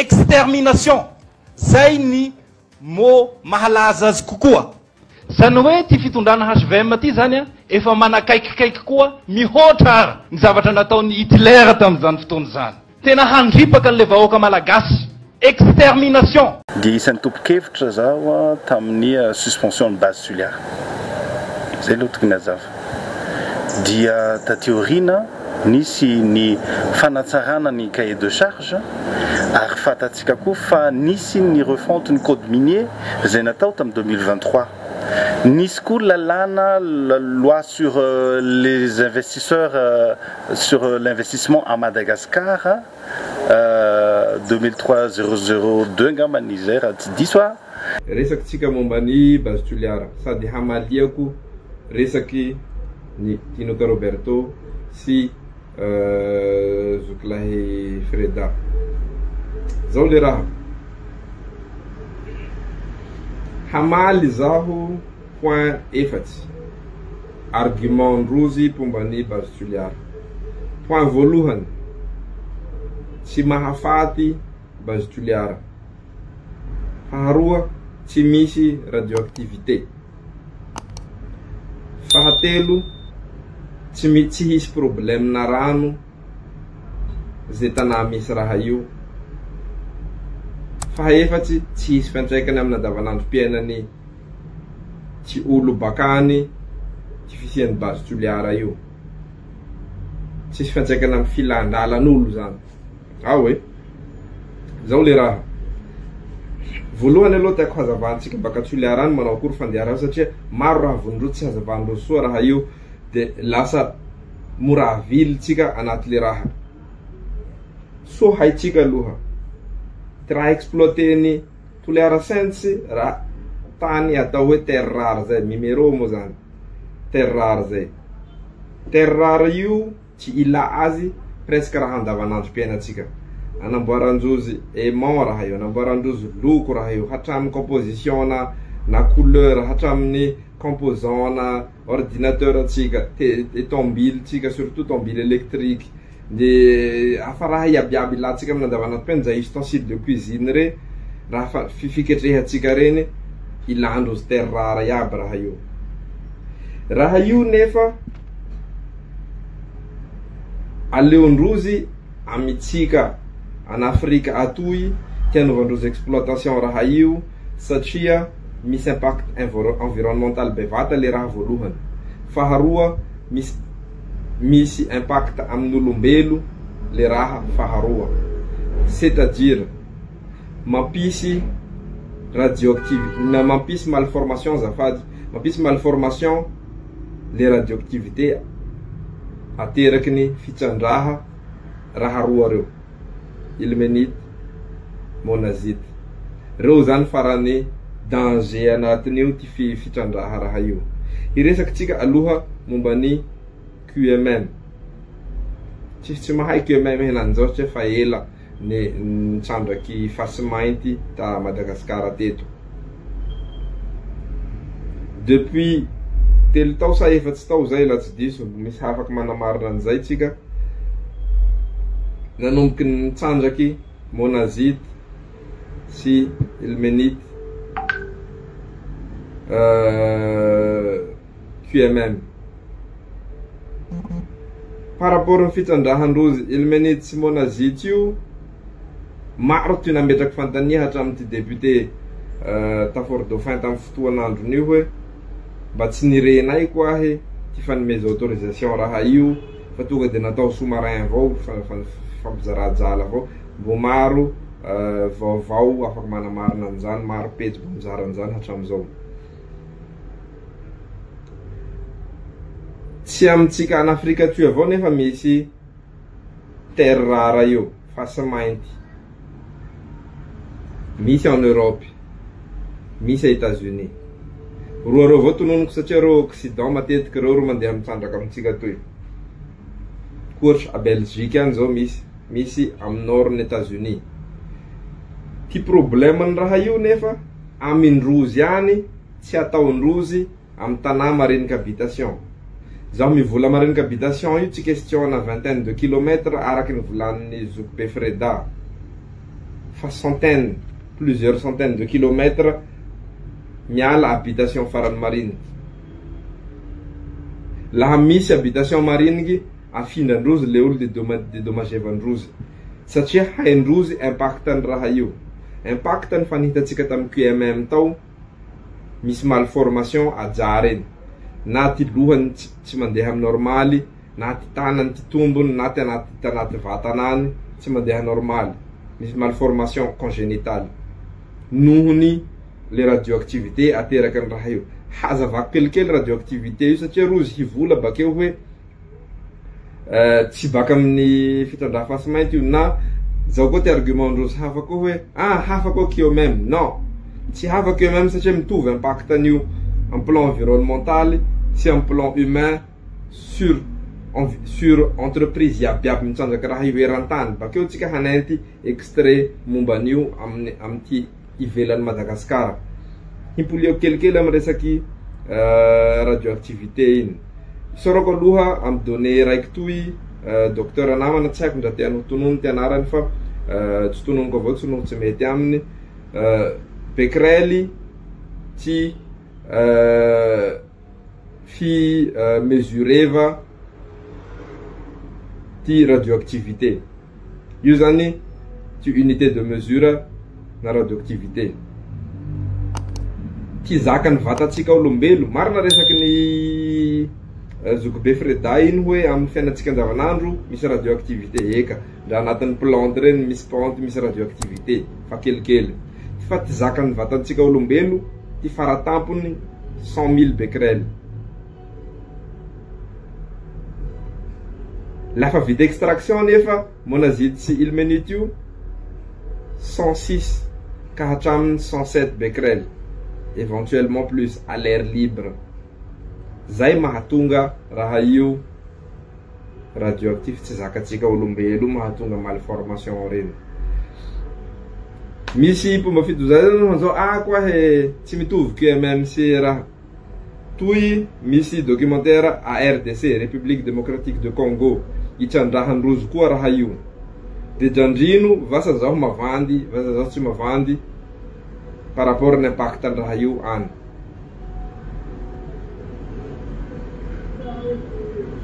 extermination. Zay ny mot mahalaza azy kokoa. Zany hoe ty fitondrana HVM ty zany efa manakaikikaiky koa mihoatra ny zavatra nataony Hitler tamin'izany fotoana zany. Tena handripaka an'le vahoaka malagasy. Extermination. Dia isan'ny topokevitra zao tamin'ny suspension de base tuliara. Zay aloha tokony hazava. Dia tateorina nisy ny fanatsarana ny cahier de charge ary fatatsika koa fa nisy ny refonte ny code minier zay natao tamin'ny 2023. Nisy koa lalana la loi sur les investisseurs sur l'investissement à Madagascar 2003-002 ngamba Niger tsy diso a. Resaky tsika momba ny base tuliara sady hamaliako resaky ny Tinoka Roberto sy Zoklahy Freda. Zao le raha hamaly zaho point efatsy argument ndrozy pomba ny base tuliara. Point voalohany tsy mahafaty base tuliara. Faharoa tsy misy radioactivité. Fahatelo tsy hisy problème na rano zay tanà misy raha io. Fahaefatsy tsy hisy fiantraikany amin'ny andavanandrom-piainany tsy olo bakany ty fisian'ny base tuliara io. Tsy hisy fiantraikany amin'ny filandalan'olo zany. Hoe zao le raha voalohany aloha tiako hazavantsika baka tuliara any manao akory fandeharana satria maro raha vonindro tsy hazavandro soa raha io de lasa mora avilitsika anaty le raha. So haitsika aloha ty raha exploiteny tuliara saintsy raha tany atao hoe terre rare zay, mimero moa zany terre rare zay. Terre rare io tsy ila azy presque raha andavanandrom-piainatsika. Anamboarandrozy aimant raha io, anamboarandrozy loko raha io, hatramin'ny composition na couleur, hatramin'ny composant na ordinateur atsika, tombile tsika, surtout tombile électrique. De afa raha iabiaby ilatsika amin'ny andavanandrom-piaina zay ustensile de cuisine re, raha fiketrehatsika reny ilandrozy terre rare iaby raha io. Raha io nefa aleondrozy amitsika an'Afrika atoy tianovandrozy exploitation raha io satria misy impact environnemental bevata le raha voalohany. Faharoa misy impact amin'olombelo le raha faharoa, c'est-à-dire mampisy radioactivité, mampisy malformation zafady, mampisy malformation le radioactivité ateraky ny fitsandraha raha roa reo, ilmenite, monazite. Reo zany farany danger anatin'io ty fitsandraha raha io. Iresaky tsika aloha momba ny QMM. Tsy mahay QMM henany zao satria fa ela ny trandraky fasy mainty ta Madagascar teto. Depuis telo tao sa efatsy tao zay la tsy diso, misy afaky manamarina an'izay tsika. Nanomboky ny trandraky monazite sy ilmenite QMM. Par rapport ny fitsandrahandrozy ilmenite sy monazite io, maro ty nametraky fantania hatramin'ny ty député Taford Dauphin tamin'ny fotoan'andron'io hoe mba tsy nirenay koa he ty fanomeza autorisation raha io fa tonga de natao sous-marin avao, fampizarajala avao. Mbo maro vaovao afaky manamarina an'izany, maro pejy mbo mizara an'izany hatramizao. Tsy amitsika an'Afrika atoy avao nefa misy terre rare io, fasy mainty. Misy en Europe, misy a États-Unis. Roa reo avao tononoko satria reo Occident matetiky reo mandeha mitsandraka amitsika toy. Koatra a Belgique any zao misy amin'ny nord-ny États-Unis. Ty problème ny raha io nefa amindrozy any tsy ataondrozy amin'ny tanà mariniky habitation. Zaho mivola mariniky habitation io tsy question na vingtaine de kilomètres araky ny volan'ny Zoukbe Freda. fa plusieurs centaines de kilomètres miala habitation farany marine. Laha misy habitation marine afindran-drozy le olo dédommagevan-drozy satria hain-drozy impactany raha io. Impactany fa nihitatsika tamin'ny QMM tao, misy malformation ajà reny, na ty lohany tsy mandeha normaly, na ty tanany ty tombony, na ty anaty vatanany tsy mandeha normaly, misy malformation congénitale nohony le radioactivité ateraky ny raha io. Hazava kelikely radioactivité io satria rozy hivola bakeo hoe tsy baka amin'ny fitandrà fasy mainty io, na zao koa ty argument-ndrozy hafa koa hoe hafa koa QMM. Non, tsy hafa QMM satria mitovy impactan'io en plan environnemental sy en plan humain sur entreprise iabiaby mitsanjaky raha io eran-tany. Bakeo tsika hanenty extrait momban'io amin'ty ivelan'ny Madagasikara. Himpolio kelikely amy resaky radioactivité iny. Sorako aloha amy donné raiky toy docteur namana tsy haiko ndra tiany tonono ty anarany fa tsy tononoko avao tsy noho tsy mety aminy. Becquerel ty mesureva ty radioactivité. Io zany ty unité de mesure na radioactivité. Ty zakany vatatsika olombelo, marina resaky ny Zokobe Freda iny hoe amin'ny fiainatsika andavanandro misy radioactivité eka, ndra anatin'ny plante reny misy plante misy radioactivité fa kelikely. Fa ty zakany vatantsika olombelo ty faratampony 100 000 becquerel. Lafa vita extraction nefa monazidy sy ilmenite io 106 ka hatramin'ny 107 becquerel, éventuellement plus à l'air libre. Zay mahatonga raha io radioactif tsy zakatsika olombelo, mahatonga malformation reny. Misy pomba fitozazana zao koa he tsy mitovy QMM sy raha toy. Misy documentaire à RDC, République démocratique de Congo, itsandrahan-drozy koa raha io. De drandrino vasa zaho mavandy, vasa zaho tsy mavandy par rapport à l'impact de raha io any.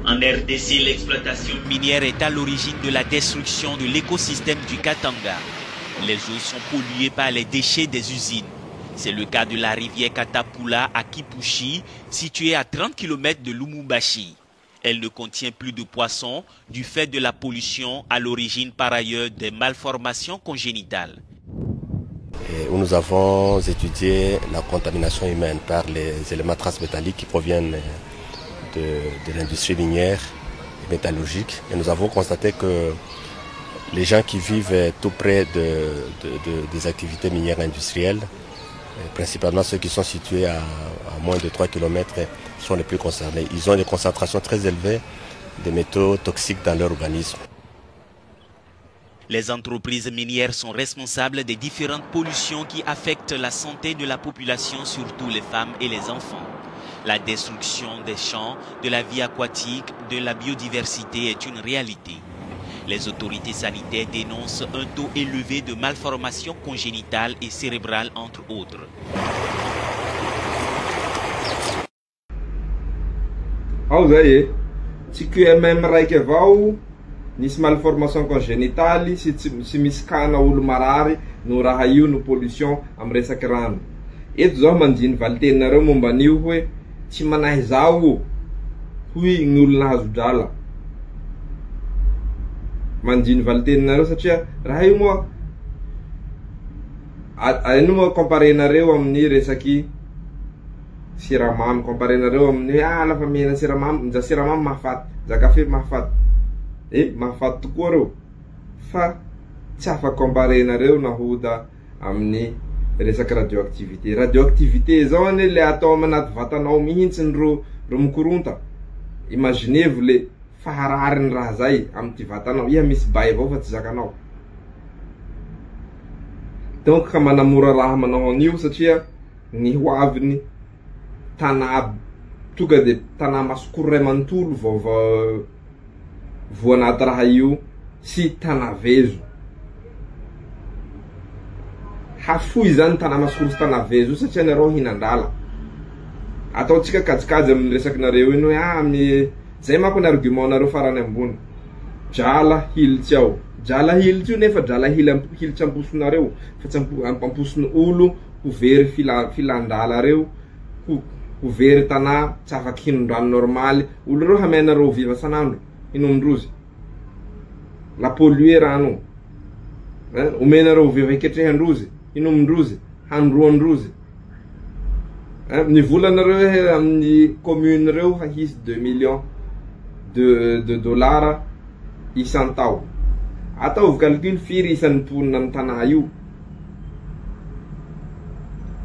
En RDC, l'exploitation minière est à l'origine de la destruction de l'écosystème du Katanga. Les eaux sont polluées par les déchets des usines. C'est le cas de la rivière Katapula à Kipushi, située à 30 km de Lumumbashi. Elle ne contient plus de poissons du fait de la pollution, à l'origine par ailleurs des malformations congénitales. Où nous avons étudié la contamination humaine par les éléments transmétalliques qui proviennent de l'industrie minière et métallurgique. Et nous avons constaté que les gens qui vivent tout près des activités minières industrielles, principalement ceux qui sont situés à moins de 3 km, sont les plus concernés. Ils ont des concentrations très élevées de métaux toxiques dans leur organisme. Les entreprises minières sont responsables des différentes pollutions qui affectent la santé de la population, surtout les femmes et les enfants. La destruction des champs, de la vie aquatique, de la biodiversité est une réalité. Les autorités sanitaires dénoncent un taux élevé de malformations congénitales et cérébrales, entre autres. Si QMM raiky avao nisy malformation congénitale sy misy kana olo marary no raha io no pollution amy resaky rano. Eto zao mandiny valiteninareo momban'io hoe tsy manahy zao hoy gny olo nahazo drala. Mandiny valiteninareo satria raha io moa ino moa comparenareo amin'ny resaky siramamy, comparenareo amin'ny lafa mihina siramamy, nja siramamy mahafaty, nja kafe mahafaty. Mahafaty tokoa reo. Fa tsy afaky comparenareo nahoda amin'ny resaky radioactivité. Radioactivité zao ane le atao manaty vatanao mihitsy ro mikoronta. Imaginez-vous le faharariny raha zay amty vatanao. Iha misy bay avao fa tsy zakanao. Donc ka manamora raha manao an'io satria ny hoaviny tanà tonga de tanà masokoro ray manontolo vo anaty raha io sy tanà vezo. hafoy zany tana masokoro sy tana vezo satria nareo hinan-drala ataotsika kajikajy amin'ny resakinareo iny hoe amin'ny zay manko ny argument nareo farany ambony drala hilitsy ao drala hilitsy io nefa drala hilitsy amposonareo fa tsy amposony olo ho very filan-drala reo ho very tana tsy afaky hinon-drano normaly olo reo hamenareo viva sanandro inomindrozy la polluer rano omenareo viva hiketrehandrozy inomindrozy handroandrozy ny volanareo amin'ny commune reo hahisy 2 millions de dollars isantao ataovy calcul firy isan'ny mponina amin'ny tanà io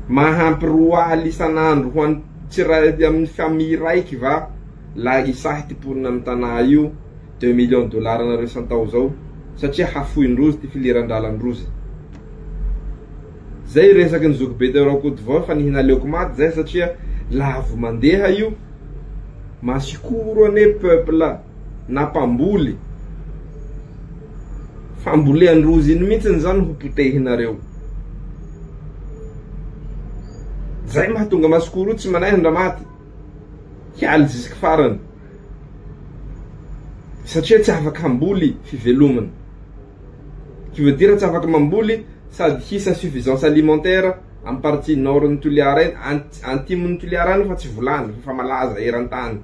mahampy 3 aly isanandro ho an'ny tsiray amin'ny famille raiky va la isahy ty mponina amin'ny tanà io 2 millions de dollars nareo isantao zao satria hafoindrozy ty filiran-dralandrozy zay resaky ny zoky be teo Côte d'Ivoire fa nihinaleoko maty zay satria lavo mandeha io masikoro ane peuple nampamboly famboleandrozy iny mihitsy zany ho potehinareo zay mahatonga masikoro tsy manay Andramati hialy zisiky farany satria tsy afaka hamboly fivelomany qui veut dire tsy afaka mamboly sady hisy insuffisance alimentaire amin'ny partie nord ny Toliara iny antimon'ny Toliara iny fa tsy volany fa malaza eran-tany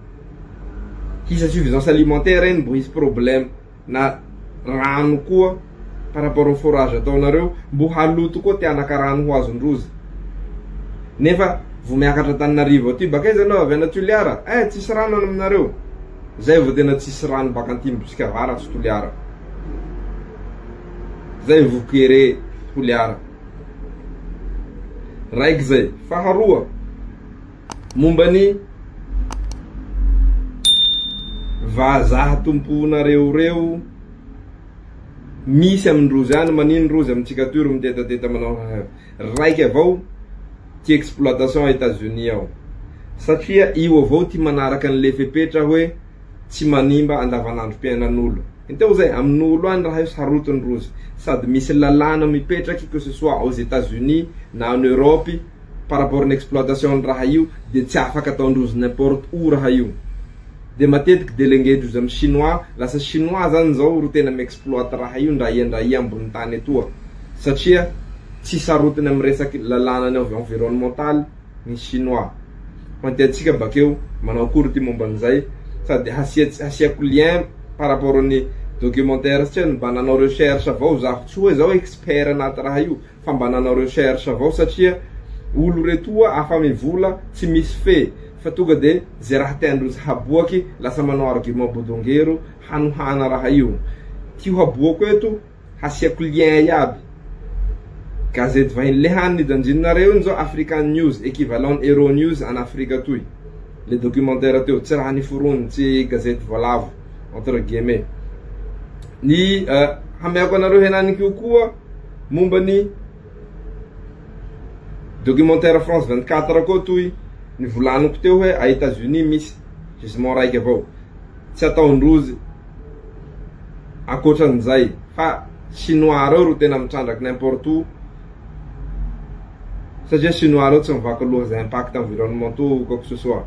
hisy insuffisance alimentaire iny mbo hisy problème na rano koa par rapport au forage ataonareo mbo haloto koa ty anaka rano ho azondrozy nefa vo miakatra Tananarivo aty bakaiza anao avy ana Toliara tsisy rano aminareo zay vo tena tsisy rano baka antimbosika avaratsy Toliara zay vo kere Toliara raiky zay faharoa mombany vazaha tomponareo reo misy amindrozy any manindrozy amintsika tory mitetateta manao raiky avao ty exploitation États-Unis ao satria io avao ty manaraka an'le fepetra hoe tsy manimba andavanandro mpiainan'olo inteo zay amin'olo any raha io sarotindrozy sady misy lalàna mipetraky que ce soit aux États-Unis na en Europe par rapport à l'exploitation raha io de tsy afaka ataondrozy n'importe où raha io de matetiky delengedrozy amin'ny chinois lasa chinois zany zao ro tena mi-exploite raha io ndraia ambony tany etoa satria tsy sarotiny amin'ny resaky lalàna environnemental ny chinois fantiatsika bakeo manao akory ty momban'izay sady hasiako lien par rapport ny documentaire satria mba nanao recherche avao zaho tsy hoe zao expert anaty raha io fa mba nanao recherche avao satria olo retoa afa mivola tsy misy fe fa tonga de zay raha tiandrozy haboaky lasa manao argument bodongero hanohana raha io tio haboako eto hasiako lien iaby gazety vahiny le haniny danjinareo iny zao African News équivalent Euro News en Afrique toy le documentaire teo tsy raha niforony tsy gazety voalavo entre guillemets ny hamiako anareo henaniky koa momba ny documentaire France 24 koa toy ny volaniko teo hoe a États-Unis misy gisement raiky avao tsy ataondrozy akoatran'izay fa chinois reo ro tena mitrandraky n'importe où satria chinois reo tsy mivaky loha zay impact environnementaux ou quoi que ce soit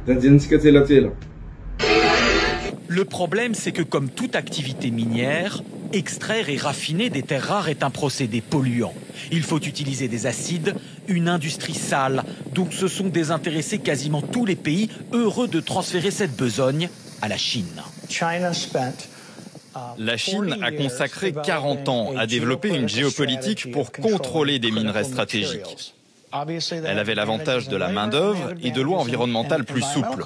zanjinitsika tselatsela. Le problème, c'est que comme toute activité minière, extraire et raffiner des terres rares est un procédé polluant. Il faut utiliser des acides, une industrie sale, donc ce sont désintéressés quasiment tous les pays heureux de transférer cette besogne à la Chine. La Chine a consacré 40 ans à développer une géopolitique pour contrôler des minerais stratégiques. Elle avait l'avantage de la main-d'œuvre et de lois environnementales plus souples.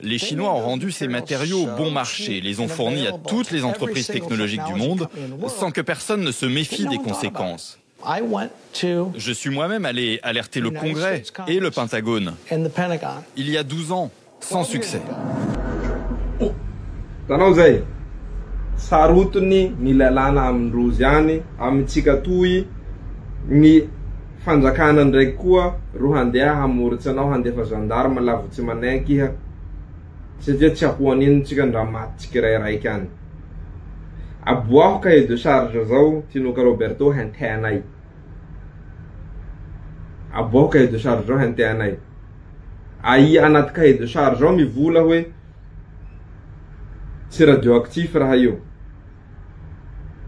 Les Chinois ont rendu ces matériaux bon marché, les ont fournis à toutes les entreprises technologiques du monde, sans que personne ne se méfie des conséquences. Je suis moi-même allé alerter le Congrès et le Pentagone. Il y a 12 ans, sans succès. Fanjakana ndraiky koa ro handeha hamoritsy anao handefa gendarme lavitsy manaiky iha satria tsy ahoan'iny tsika ndra maty tsika raiky any aboaho cahier de charge zao tianoka Roberto henteanay. Aboaho cahier de charge zao henteanay. Ai anaty cahier de charge zao mivola hoe tsy radioactif raha io.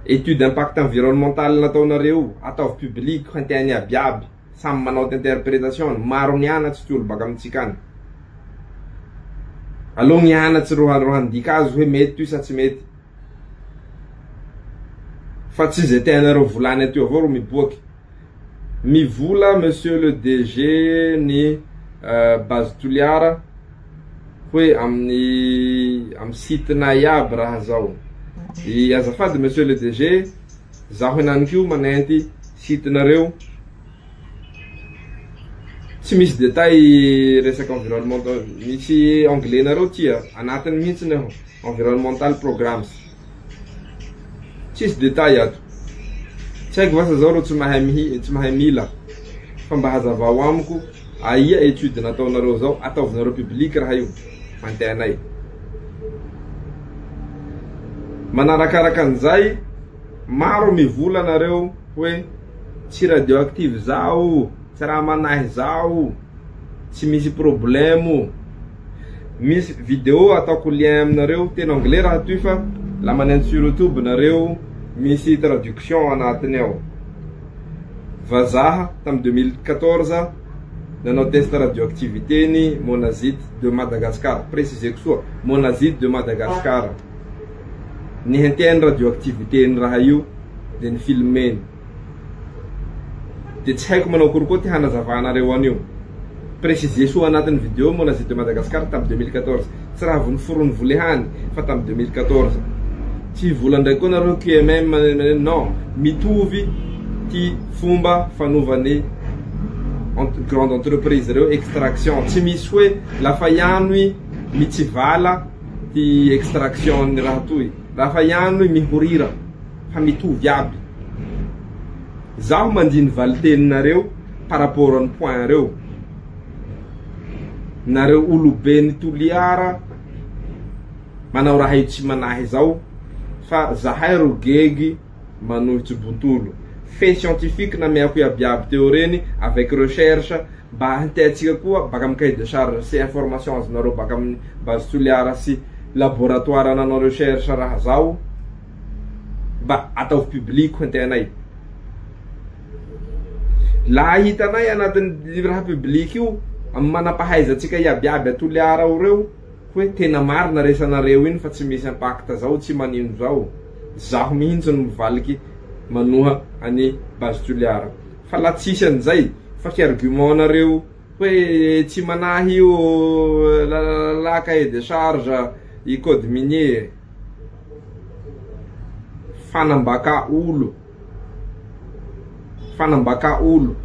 Étude d'impact environnemental nataonareo ataovy public henteany abiaby samy manao interprétation maro nianatsy ty olo baka amitsika any. Aloha nianatsy rohandika azy hoe mety io sa tsy mety. Fa tsy zay teanareo volany aty avao ro miboaky. Mivola monsieur le DG ny base Toliara hoe amin'ny site-na iaby raha zao. I azafady monsieur le DG, zaho henaniko manenty site-nareo tsy misy détail resaky environnemental, misy anglais nareo tia anatiny mihitsy ny environmental programs. Tsisy détail ato. Tsy haiko vasa zao ro tsy mahay mila. Fa mba hazavao amiko, aia étude nataonareo zao, ataovinareo public raha io. Manteanay. Manarakaraka an'izay, maro mivola nareo hoe tsy radioactive zao, tsy raha manahy zao, tsy misy problème. Misy vidéo ataoko lien aminareo teny anglais raha toy fa la manenty sur YouTube nareo misy traduction anatiny ao. Vazaha tam 2014 nanao test radioactivité ny monazite de Madagascar, préciseko soa monazite de Madagascar. Ny henteny radioactivité ny raha io de ny filmeny. De tsy haiko manao kory koa ty hanazavanareo anio. Préciser soa anatin'ny vidéo monazite de Madagascar tam 2014. Tsy raha vony forony volehany fa tam 2014. Tsy volandray koa nareo QMM non, mitovy ty fomba fanovany grande entreprise reo extraction. Tsy misy hoe lafa ihany mitsivala ty extraction ny raha toy. Lafa ihany mihorira fa mitovy aby. Zaho mandiny valiteninareo par rapport amin'ny point reo. Nareo olobe ny Toliara manao raha io tsy manahy zao fa zahay ro gegy manohitsy bontolo. Fait scientifique na miako iabiaby teo reny avec recherche mba hentaitsika koa baka amin'ny cahier de charge sy information azonareo baka amin'ny base Toliara sy laboratoire nanao recherche raha zao mba ataovy public henteanay. La hitanay anatin'ny raha public io amin'ny manapahaizatsika iabiaby Toliara reo hoe tena marina resanareo iny fa tsy misy impact zao, tsy manino zao. Zaho mihitsy no mivaliky manoha any base Toliara. Fa la tsisy an'izay fa ki argument nareo hoe tsy manahy io la cahier de charge i code minier. Fanambaka olo. Fanambaka olo.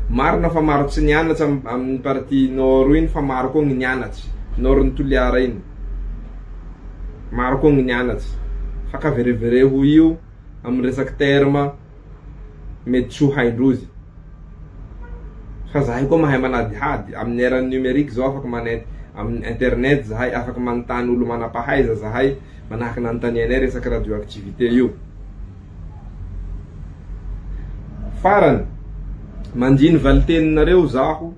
Marina fa maro tsy nianatsy amin'ny partie nord iny fa maro koa nianatsy. Nord ny Toliara iny. Maro koa nianatsy. Fa ka verevere ho io amin'ny resaky terme mety tsy ho haindrozy. Fa zahay koa mahay manadihady amin'ny era numérique zao afaka manenty amin'ny internet zahay afaka manontany olo manapahaiza zahay manahaky nanontanianay resaky radioactivité io. Farany mandiny valiteninareo zaho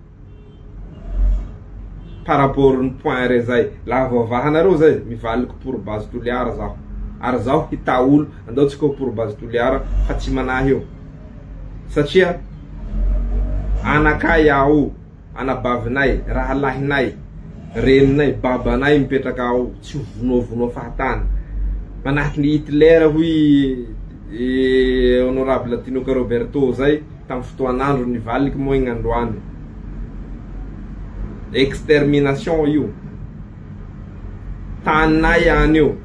par rapport ny point re zay. La vavahanareo zay mivaliko pour base Toliara zaho. Ary zaho hita olo andaotsika pour base Toliara fa tsy manahy io. Satria anakay ao, anabavinay, rahalahinay, reninay, babanay mipetraka ao, tsy vonovono fahatany. Manahaky ny Hitler hoy honorable Tinoka Roberto zay tam fotoanandro nivaliky moa igny androany. Extermination io. Taninay any io.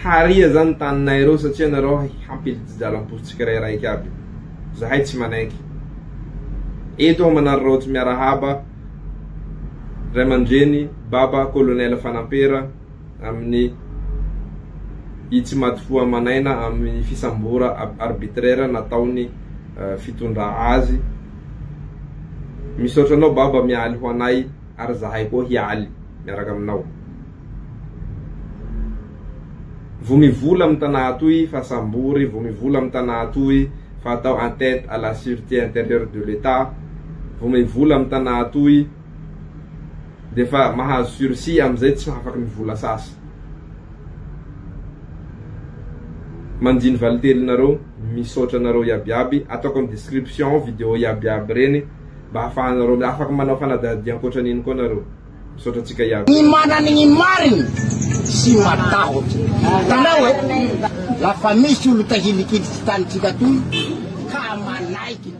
Haria zany taninay reo satria nareo hampilitsy jalam-positsika raiky aby. Zahay tsy manaiky. Eto manararaotsy miarahaba Ray Aman-dreny Baba Colonel Fanampera amin'ny itsy matofoa manaina amin'ny fisambora arbitraire nataony fitondra azy. Misaotra anao Baba mialy ho anay ary zahay koa hialy miaraka aminao. Vao mivola amin'ny tanà toy fa sambory, vao mivola amin'ny tanà toy fa atao en tête à la sûreté intérieure de l'État, vao mivola amin'ny tanà toy de fa mahazo sursis amizay tsy afaky mivola sasy. Mandiny valitelinareo, misaotra nareo iabiaby, ataoko amin'ny description video iabiaby reny mba ahafahanareo afaky manao fanadihadiana ankoatran'iny koa nareo. Misaotra antsika iaby. Ny manana ny mariny sy matahotra. Tanao lafa misy olo tahilikilitsy tanitsika toy ka manaiky